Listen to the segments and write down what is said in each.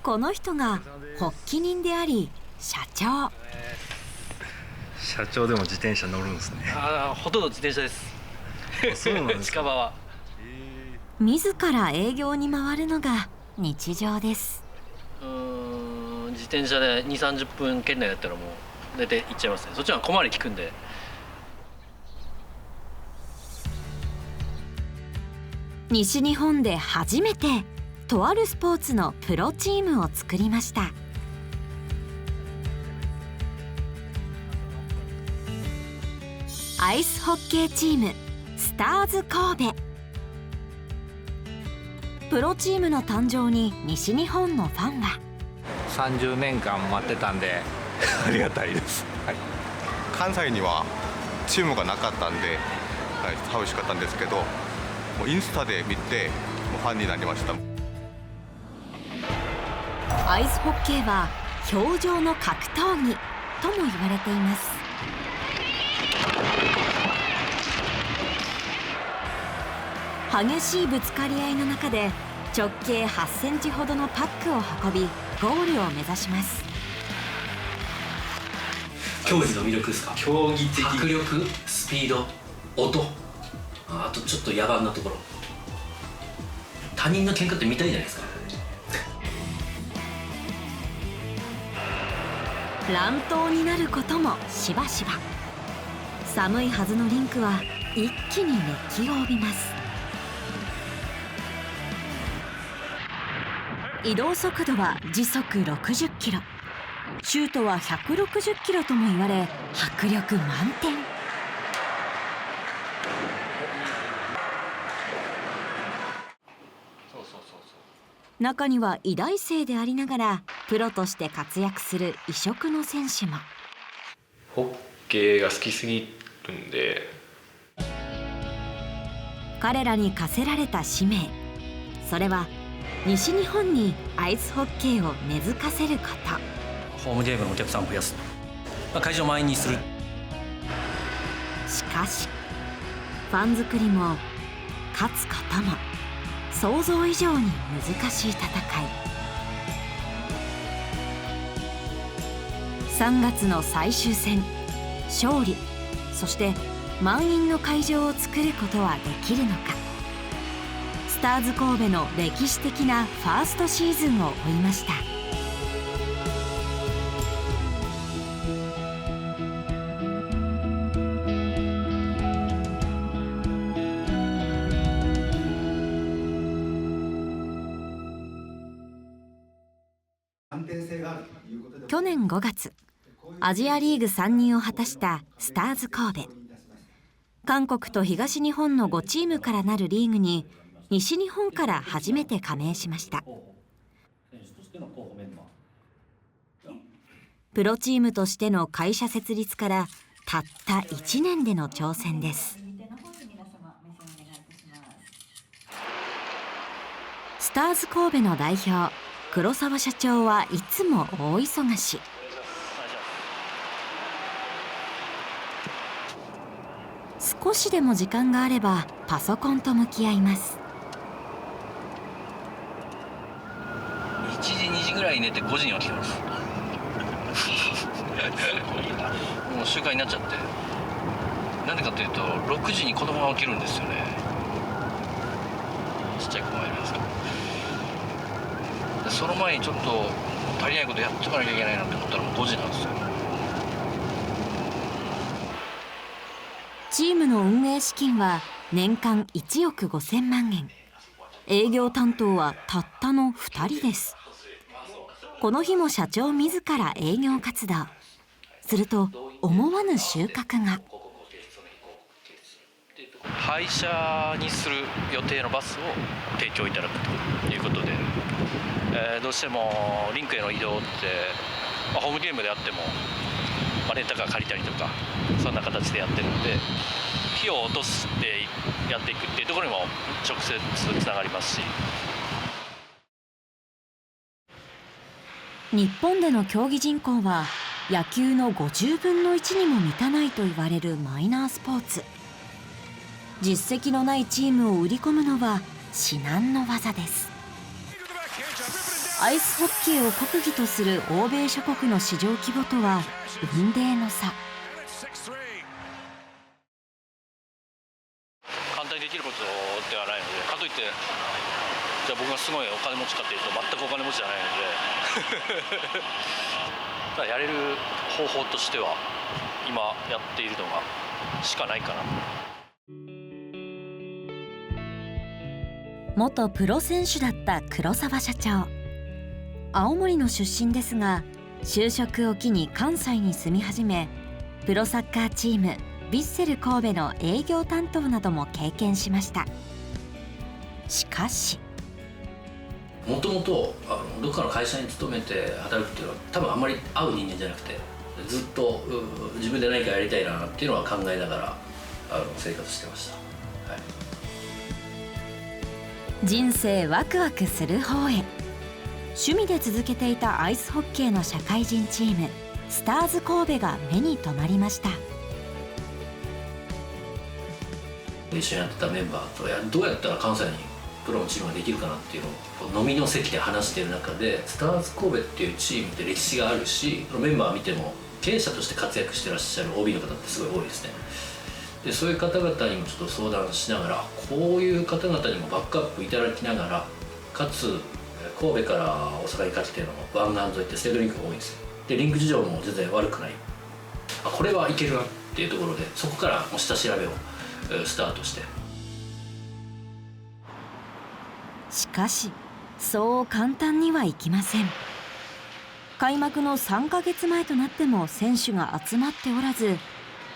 この人が発起人であり社長。社長でも自転車乗るんですね。ほとんど自転車です。そうなんですか。近場は自ら営業に回るのが日常です。自転車で2、30分圏内だったらもう大体行っちゃいますね。そっちは小回り利くんで。西日本で初めてとあるスポーツのプロチームを作りました。アイスホッケーチームスターズ神戸。プロチームの誕生に西日本のファンは30年間待ってたんでありがたいです、はい、関西にはチームがなかったんで、寂しかったんですけど、もうインスタで見てもうファンになりました。アイスホッケーは氷上の格闘技とも言われています。激しいぶつかり合いの中で直径8センチほどのパックを運びゴールを目指します。競技の魅力ですか？競技的迫力、スピード、音、あとちょっと野蛮なところ。他人の喧嘩って見たいじゃないですか。乱闘になることもしばしば。寒いはずのリンクは一気に熱気を帯びます。移動速度は時速60キロ、シュートは160キロとも言われ迫力満点。中には医大生でありながらプロとして活躍する異色の選手も。ホッケーが好きすぎるんで、彼らに課せられた使命、それは西日本にアイスホッケーを根付かせること。ホームゲームのお客さんを増やす、会場を満員にする。しかしファン作りも勝つことも想像以上に難しい戦い。3月の最終戦、勝利、そして満員の会場を作ることはできるのか。スターズ神戸の歴史的なファーストシーズンを追いました。去年5月、アジアリーグ参入を果たしたスターズ神戸。韓国と東日本の5チームからなるリーグに西日本から初めて加盟しました。プロチームとしての会社設立からたった1年での挑戦です。スターズ神戸の代表黒沢社長はいつも大忙し。少しでも時間があればパソコンと向き合います。1時2時ぐらい寝て5時に起きてます。もう習慣になっちゃって、なんでかというと6時に子供が起きるんですよね。ちっちゃい子がいるんですけど、その前にちょっと足りないことやっとかなきゃいけないなと思ったらもう5時なんですよ。チームの運営資金は年間1億5000万円。営業担当はたったの2人です。この日も社長自ら営業活動。すると思わぬ収穫が。廃車にする予定のバスを提供いただくということで、どうしてもリンクへの移動って、ホームゲームであっても、レンタカー借りたりとかそんな形でやってるので、費用を落としてやっていくっていうところにも直接つながりますし。日本での競技人口は野球の50分の1にも満たないと言われるマイナースポーツ。実績のないチームを売り込むのは至難の業です。アイスホッケーを国技とする欧米諸国の市場規模とは雲泥の差。簡単にできることではないので、かといってじゃあ僕がすごいお金持ちかっていうと全くお金持ちじゃないのでただやれる方法としては今やっているのがしかないかな。元プロ選手だった黒沢社長、青森の出身ですが、就職を機に関西に住み始め、プロサッカーチームヴィッセル神戸の営業担当なども経験しました。しかしもともとどっかの会社に勤めて働くっていうのは多分あんまり合う人間じゃなくて、ずっと自分で何かやりたいなっていうのは考えながら生活してました。はい、人生ワクワクする方へ。趣味で続けていたアイスホッケーの社会人チームスターズ神戸が目に留まりました。一緒にやってたメンバーとどうやったら関西にプロのチームができるかなっていうのを飲みの席で話している中で、スターズ神戸っていうチームって歴史があるし、メンバー見ても経営者として活躍してらっしゃる OB の方ってすごい多いですね。でそういう方々にもちょっと相談しながら、こういう方々にもバックアップいただきながら、かつ神戸から大阪にかけての湾岸沿いってステートリンクが多いんですよ。でリンク事情も全然悪くない、これはいけるなっていうところで、そこから下調べをスタートして。しかしそう簡単にはいきません。開幕の3ヶ月前となっても選手が集まっておらず、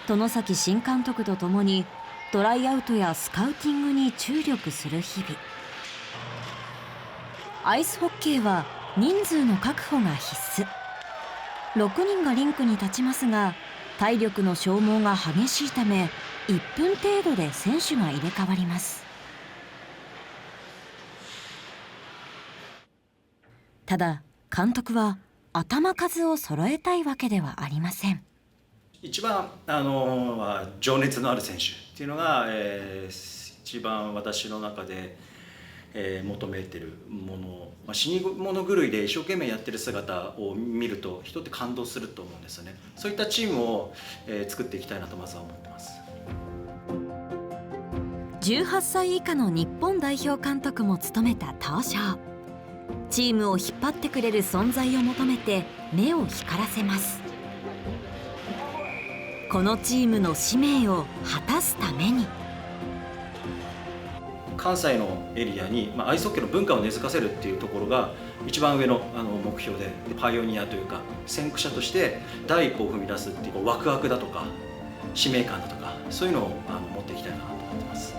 外崎新監督とともにトライアウトやスカウティングに注力する日々。アイスホッケーは人数の確保が必須。6人がリンクに立ちますが、体力の消耗が激しいため1分程度で選手が入れ替わります。ただ監督は頭数を揃えたいわけではありません。一番情熱のある選手っていうのが、一番私の中で、求めてるもの、死に物狂いで一生懸命やってる姿を見ると人って感動すると思うんですよね。そういったチームを、作っていきたいなとまずは思ってます。18歳以下の日本代表監督も務めた東証、チームを引っ張ってくれる存在を求めて目を光らせます。このチームの使命を果たすために、関西のエリアに、アイスホッケーの文化を根付かせるっていうところが一番上の目標で、パイオニアというか先駆者として第一歩を踏み出すっていうワクワクだとか使命感だとか、そういうのを持っていきたいなと思ってます。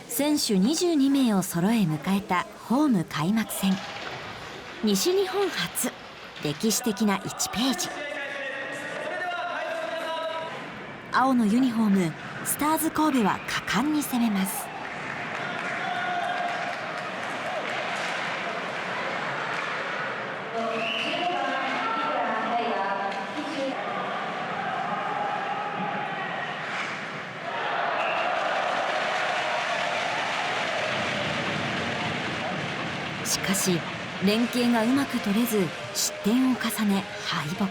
選手22名を揃え迎えたホーム開幕戦。西日本初、歴史的な1ページ。青のユニフォームスターズ神戸は果敢に攻めます。しかし連携がうまく取れず失点を重ね敗北。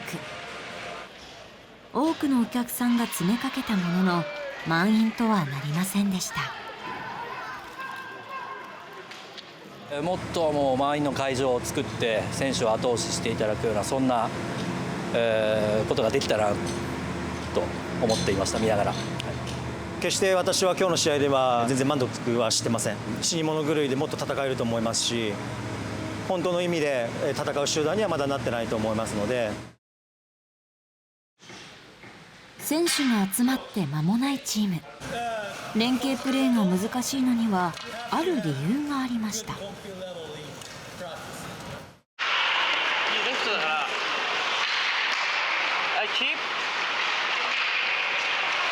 多くのお客さんが詰めかけたものの満員とはなりませんでした。もっともう満員の会場を作って選手を後押ししていただくような、そんな、ことができたらと思っていました。見ながら、決して私は今日の試合では全然満足はしてません。死に物狂いでもっと戦えると思いますし、本当の意味で戦う集団にはまだなってないと思いますので。選手が集まって間もないチーム。連携プレーが難しいのにはある理由がありました。レフトだから、I keep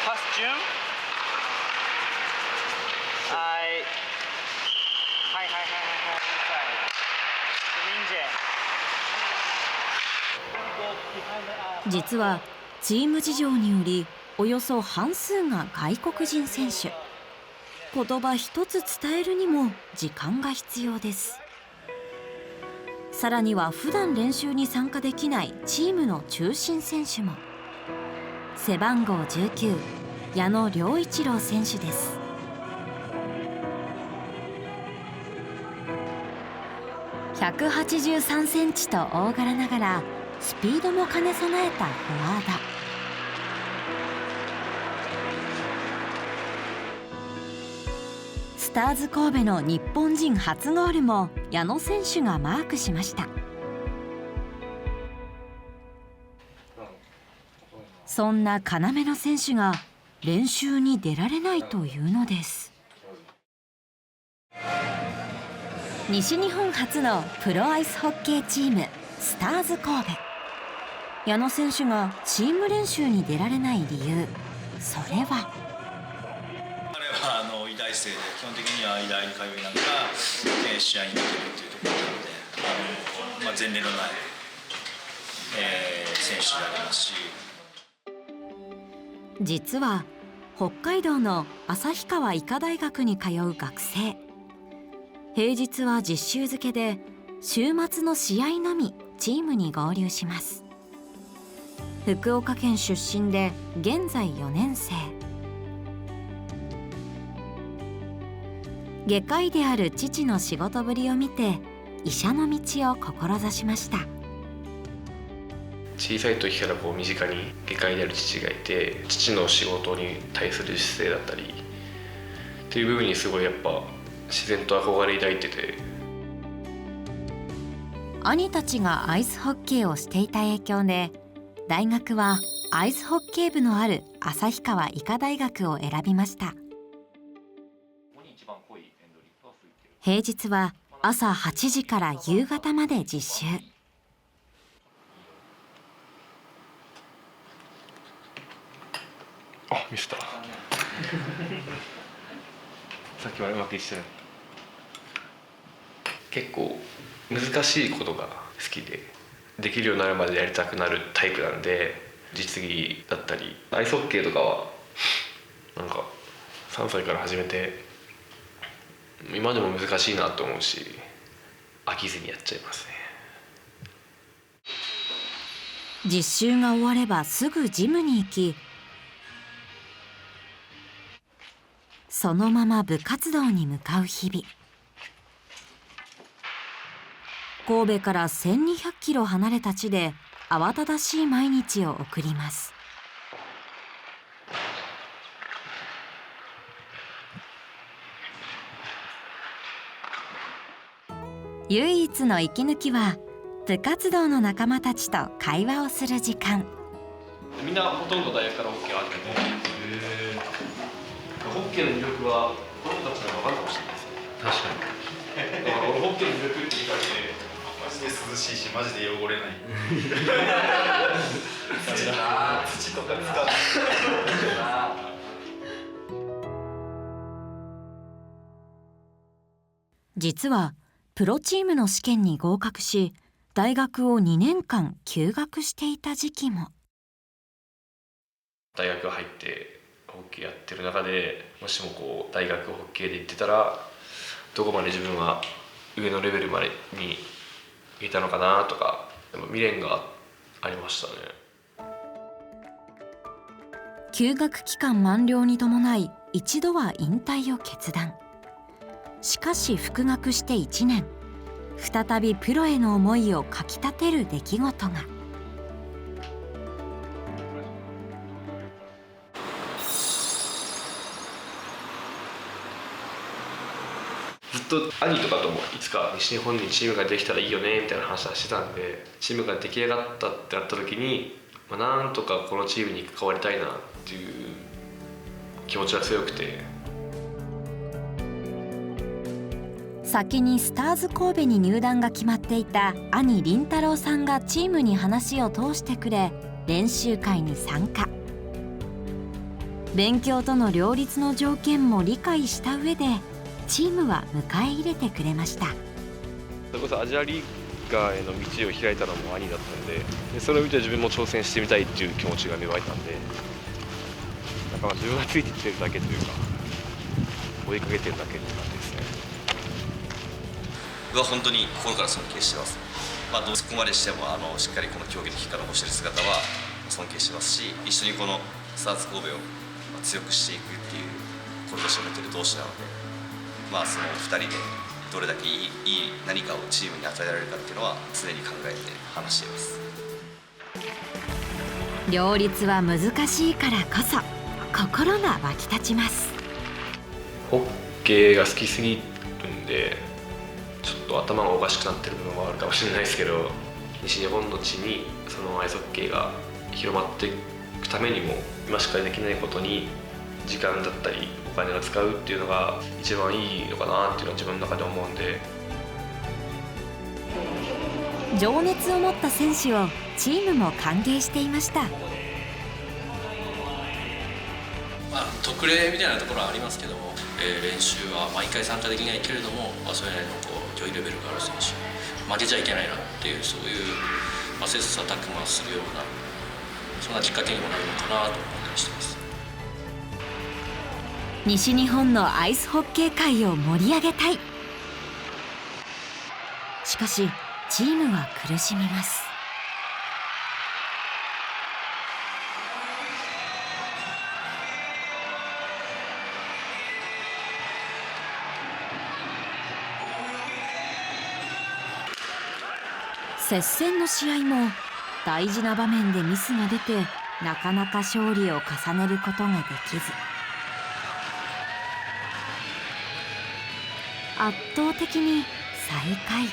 pass June。実はチーム事情によりおよそ半数が外国人選手。言葉一つ伝えるにも時間が必要です。さらには普段練習に参加できないチームの中心選手も。背番号19、矢野良一郎選手です。183センチと大柄ながらスピードも兼ね備えたフォワード。スターズ神戸の日本人初ゴールも矢野選手がマークしました。そんな要の選手が練習に出られないというのです。西日本初のプロアイスホッケーチームスターズ神戸。矢野選手がチーム練習に出られない理由、それは彼は医大生で基本的には医大に通いながら、試合に出てるというところなので、前例のない、選手でありますし、実は北海道の旭川医科大学に通う学生。平日は実習漬けで週末の試合のみチームに合流します。福岡県出身で現在4年生。外科医である父の仕事ぶりを見て医者の道を志しました。小さい時から身近に外科医である父がいて、父の仕事に対する姿勢だったりっていう部分にすごいやっぱ自然と憧れ抱いてて、兄たちがアイスホッケーをしていた影響で大学はアイスホッケー部のある旭川医科大学を選びました。平日は朝8時から夕方まで実習。あ、ミスったさっきはうまくいってた。結構難しいことが好きで、できるようになるまでやりたくなるタイプなんで、実技だったりアイスホッケーとかはなんか3歳から始めて今でも難しいなと思うし、飽きずにやっちゃいますね。実習が終わればすぐジムに行き、そのまま部活動に向かう日々。神戸から1200キロ離れた地で慌ただしい毎日を送ります。唯一の息抜きは部活動の仲間たちと会話をする時間。みんなほとんど大学からホッケーあってね。ホッケーの魅力は子供たちには分かるかもしれないですね。確かに。だから俺ホッケーの魅力って聞かれて、マジで涼しいしマジで汚れない。土とか使う。実はプロチームの試験に合格し、大学を2年間休学していた時期も。大学入ってホッケーやってる中で、もしも大学ホッケーで行ってたらどこまで自分は上のレベルまでにいたのかなとか、未練がありましたね。休学期間満了に伴い一度は引退を決断。しかし復学して1年、再びプロへの思いをかきたてる出来事が。ずっと兄とかともいつか西日本にチームができたらいいよねみたいな話はしてたんで、チームが出来上がったってなった時に、なんとかこのチームに関わりたいなっていう気持ちが強くて。先にスターズ神戸に入団が決まっていた兄凛太郎さんがチームに話を通してくれ、練習会に参加。勉強との両立の条件も理解した上でチームは迎え入れてくれました。それこそアジアリーガーへの道を開いたのも兄だったんで、それを見て自分も挑戦してみたいっていう気持ちが芽生えたんで、だから自分がついてきてるだけというか追いかけてるだけって感じですね。僕は本当に心から尊敬してます。そこまでしてもしっかりこの競技で結果を残している姿は尊敬してますし、一緒にこのスターズ神戸を強くしていくっていう志を持っている同士なので、その2人でどれだけいい何かをチームに与えられるかっていうのは常に考えて話しています。両立は難しいからこそ心が湧き立ちます。ホッケーが好きすぎるんでちょっと頭がおかしくなってる部分はあるかもしれないですけど、西日本の地にそのアイスホッケーが広まっていくためにも今しかできないことに時間だったりお金を使うっていうのが一番いいのかなっていうのは自分の中で思うんで、情熱を持った選手をチームも歓迎していました。特例みたいなところはありますけども、練習は毎回参加できないけれども、それなりの競技レベルがある選手、負けちゃいけないなっていう、そういう切磋琢磨するような、そんなきっかけにもなるのかなと思ったりしています。西日本のアイスホッケー界を盛り上げたい。しかしチームは苦しみます。接戦の試合も大事な場面でミスが出て、なかなか勝利を重ねることができず、圧倒的に最下位。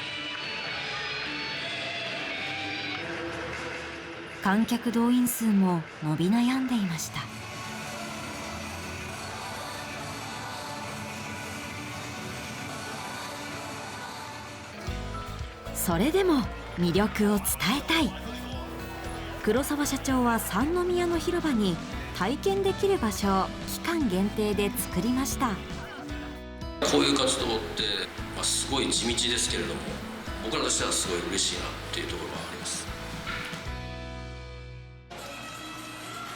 観客動員数も伸び悩んでいました。それでも魅力を伝えたい。黒沢社長は三宮の広場に体験できる場所を期間限定で作りました。こういう活動って、すごい地道ですけれども、僕らとしてはすごい嬉しいなっていうところはあります。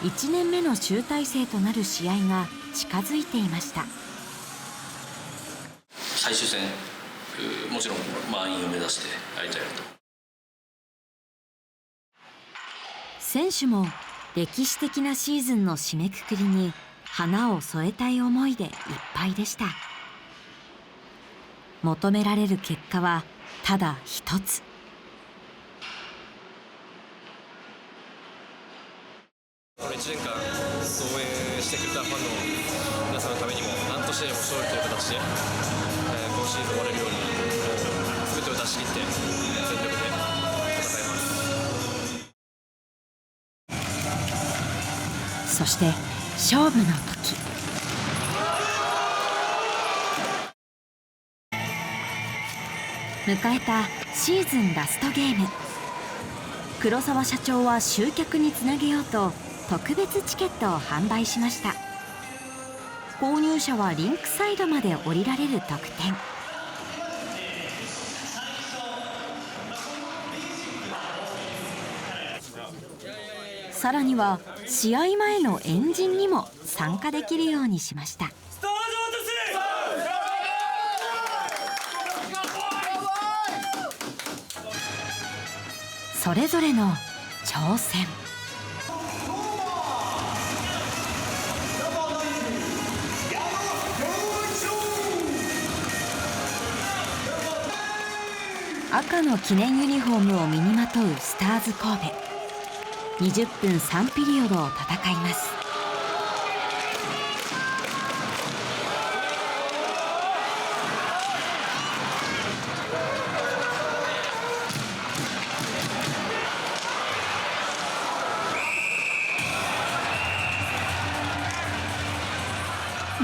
1年目の集大成となる試合が近づいていました。最終戦、もちろん満員を目指してやりたいなと。選手も歴史的なシーズンの締めくくりに花を添えたい思いでいっぱいでした。求められる結果はただ一つ。この1年間応援してくれたファンの皆さんのためにも何としてでも勝利という形で、今シーズン終われるように全てを出し切って全力で戦います。そして勝負の時、迎えたシーズンラストゲーム。黒沢社長は集客につなげようと特別チケットを販売しました。購入者はリンクサイドまで降りられる特典。さらには試合前の円陣にも参加できるようにしました。それぞれの挑戦。赤の記念ユニフォームを身にまとうスターズ神戸。20分3ピリオドを戦います。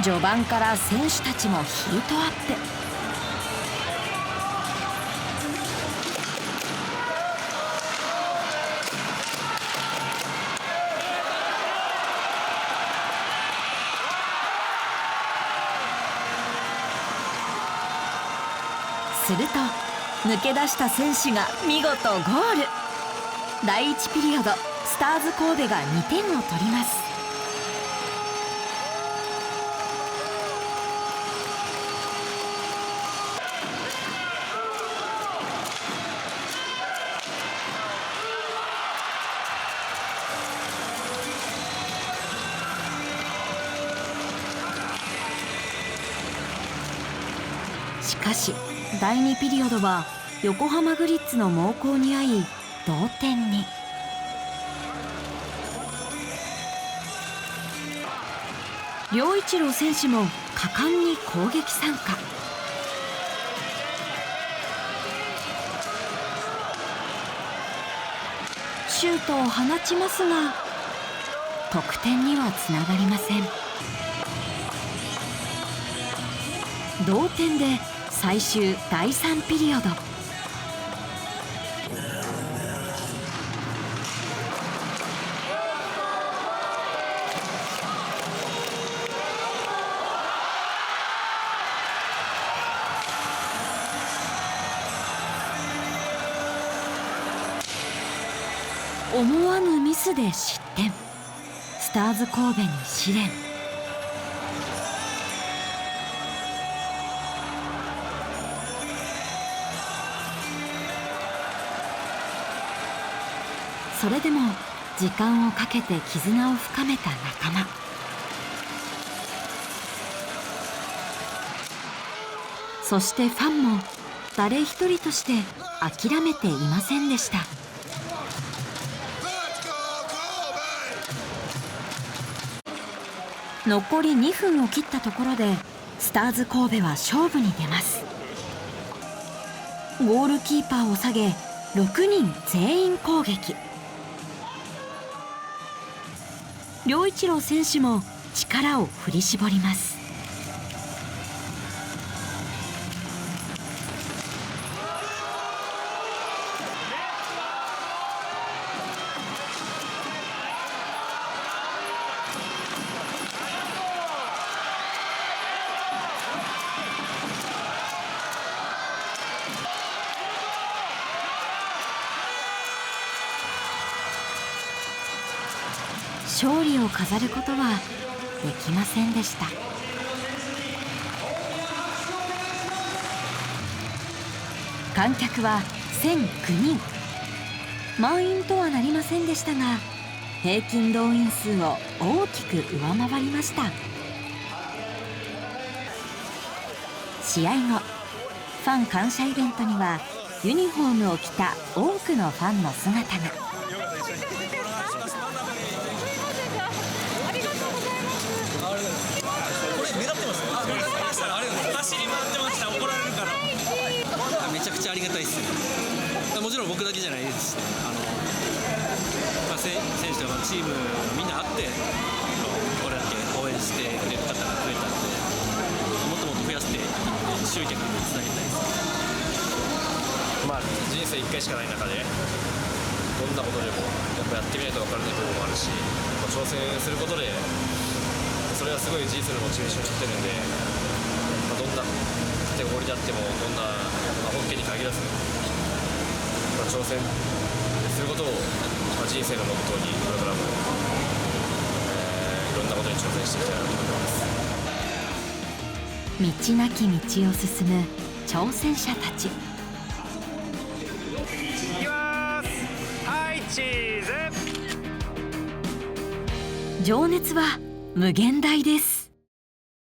序盤から選手たちもヒートアップ。すると抜け出した選手が見事ゴール。第1ピリオド、スターズ神戸が2点を取ります。かし第2ピリオドは横浜グリッツの猛攻に遭い同点に。良一郎選手も果敢に攻撃参加。シュートを放ちますが得点にはつながりません。同点で最終第3ピリオド。思わぬミスで失点。スターズ神戸に試練。それでも時間をかけて絆を深めた仲間。そしてファンも誰一人として諦めていませんでした。残り2分を切ったところでスターズ神戸は勝負に出ます。ゴールキーパーを下げ6人全員攻撃。良一郎選手も力を振り絞ります。勝利を飾ることはできませんでした。観客は1009人。満員とはなりませんでしたが平均動員数を大きく上回りました。試合後、ファン感謝イベントにはユニフォームを着た多くのファンの姿が。走り回ってました。怒られるから。めちゃくちゃありがたいです。もちろん僕だけじゃないですし、選手とかチームみんなあってこれだけ応援してくれる方が増えたので、もっともっと増やしていって集客につなげたいです。人生1回しかない中でどんなことでもやってみないと分からないところもあるし、挑戦することでそれはすごい人生のモチベーションになってるんで、どんなカテゴリーであってもどんな、ホッケーに限らず、挑戦することを、人生のモットーにこれからも、いろんなことに挑戦していきたいなと思ってます。道なき道を進む挑戦者たち。いきます。はい、チーズ。情熱は無限大です。